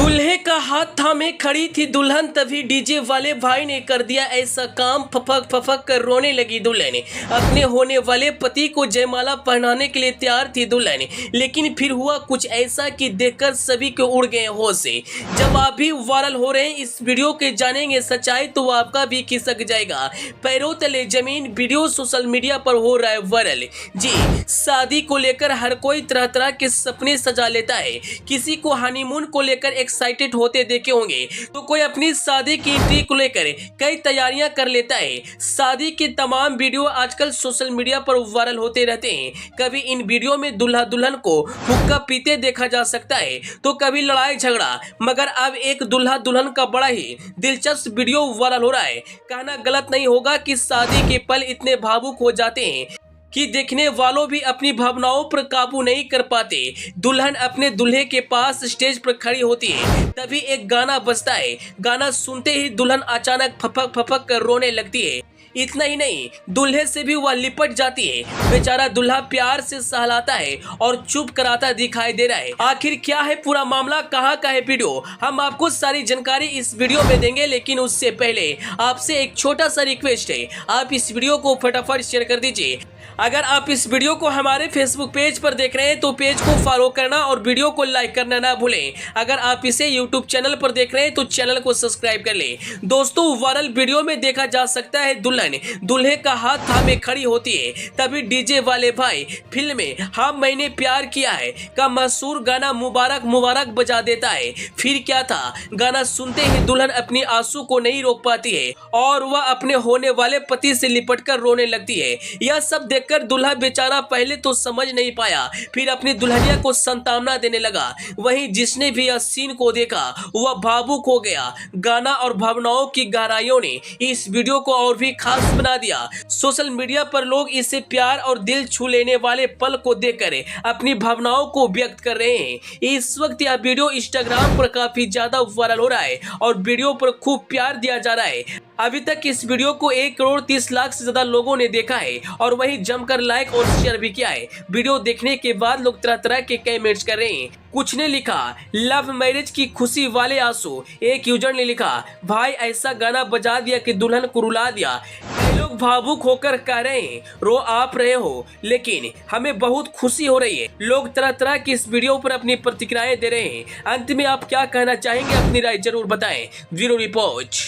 दूल्हे का हाथ थामे खड़ी थी दुल्हन, तभी डीजे वाले भाई ने कर दिया ऐसा काम। फपक फपक कर रोने लगी दुल्हन। अपने होने वाले पति को जयमाला पहनाने के लिए तैयार थी दुल्हन, लेकिन फिर हुआ कुछ ऐसा कि देखकर सभी को उड़ गए होश से। जब आप भी वायरल हो रहे हैं इस वीडियो के जानेंगे सच्चाई, तो आपका भी खिसक जाएगा पैरों तले जमीन। वीडियो सोशल मीडिया पर हो रहा है वायरल। जी, शादी को लेकर हर कोई तरह तरह के सपने सजा लेता है। किसी को हनीमून को लेकर एक्साइटेड होते देखे होंगे, तो कोई अपनी शादी की एंट्री को लेकर कई तैयारियां कर लेता है। शादी के तमाम वीडियो आजकल सोशल मीडिया पर वायरल होते रहते हैं। कभी इन वीडियो में दूल्हा दुल्हन को हुक्का पीते देखा जा सकता है, तो कभी लड़ाई झगड़ा। मगर अब एक दूल्हा दुल्हन का बड़ा ही दिलचस्प वीडियो वायरल हो रहा है। कहना गलत नहीं होगा कि शादी के पल इतने भावुक हो जाते हैं कि देखने वालों भी अपनी भावनाओं पर काबू नहीं कर पाते। दुल्हन अपने दूल्हे के पास स्टेज पर खड़ी होती है, तभी एक गाना बजता है। गाना सुनते ही दुल्हन अचानक फपक फपक कर रोने लगती है। इतना ही नहीं, दूल्हे से भी वह लिपट जाती है। बेचारा दूल्हा प्यार से सहलाता है और चुप कराता दिखाई दे रहा है। आखिर क्या है पूरा मामला, कहाँ का है वीडियो, हम आपको सारी जानकारी इस वीडियो में देंगे। लेकिन उससे पहले आपसे एक छोटा सा रिक्वेस्ट है, आप इस वीडियो को फटाफट शेयर कर दीजिए। अगर आप इस वीडियो को हमारे फेसबुक पेज पर देख रहे हैं तो पेज को फॉलो करना और वीडियो को लाइक करना ना भूलें। अगर आप इसे यूट्यूब चैनल पर देख रहे हैं तो चैनल को सब्सक्राइब कर लें। दोस्तों, वायरल वीडियो में देखा जा सकता है दुल्हन दूल्हे का हाथ थामे खड़ी होती है, तभी डीजे वाले भाई फिल्म में हाँ मैंने प्यार किया है का मशहूर गाना मुबारक मुबारक बजा देता है। फिर क्या था, गाना सुनते ही दुल्हन अपनी आंसू को नहीं रोक पाती है और वह अपने होने वाले पति से लिपटकर रोने लगती है। यह सब देखकर दूल्हा बेचारा पहले तो समझ नहीं पाया, फिर अपनी दुल्हनिया को सांत्वना देने लगा। वहीं जिसने भी यह सीन को देखा वह भावुक हो गया। गाना और भावनाओं की गहराइयों ने इस वीडियो को और भी खास बना दिया। सोशल मीडिया पर लोग इसे प्यार और दिल छू लेने वाले पल को देखकर अपनी भावनाओं को व्यक्त कर रहे हैं। इस वक्त यह वीडियो इंस्टाग्राम पर काफी ज्यादा वायरल हो रहा है और वीडियो पर खूब प्यार दिया जा रहा है। अभी तक इस वीडियो को 1,30,00,000 से ज्यादा लोगों ने देखा है और वहीं जमकर लाइक और शेयर भी किया है। वीडियो देखने के बाद लोग तरह तरह के कमेंट्स कर रहे हैं। कुछ ने लिखा लव मैरिज की खुशी वाले आंसू। एक यूजर ने लिखा भाई ऐसा गाना बजा दिया कि दुल्हन को रुला दिया। कई लोग भावुक होकर कह रहे हैं रो आप रहे हो, लेकिन हमें बहुत खुशी हो रही है। लोग तरह तरह की इस वीडियो पर अपनी प्रतिक्रियाएं दे रहे हैं। अंत में आप क्या कहना चाहेंगे, अपनी राय जरूर बताएं। Bureau report.